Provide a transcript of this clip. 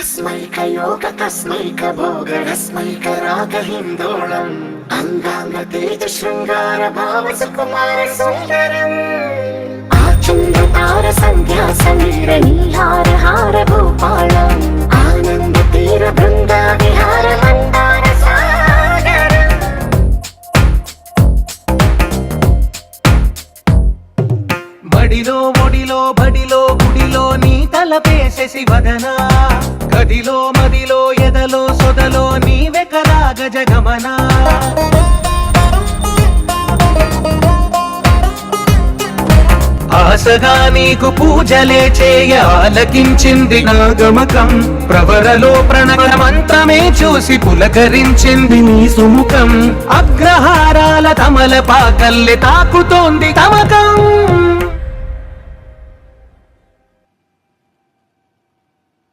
तस्मैक भोगरस्मैक रागहिन्दोळम् अंगांग तेज शृंगार भाव सुकुमार सुंदरम् आचन्द्रतार संध्या समीर नीहार हार भूपालम् आनंद तीर बृंदा विहार मंदार सागरम् బడిలో ఒడిలో బడిలో గుడిలో నీ తలపేసే శివదనా గదిలో మదిలో ఎదలో సొదలో నీవే కదా గజగమనా ఆశగా నీకు పూజలే చేయ ఆలకించింది నా గమకం ప్రవరలో ప్రణవ మంత్రమే చూసి పులకరించింది నీ సుముఖం అగ్రహారాల తమల పాకల్లె తాకుతోంది తమకం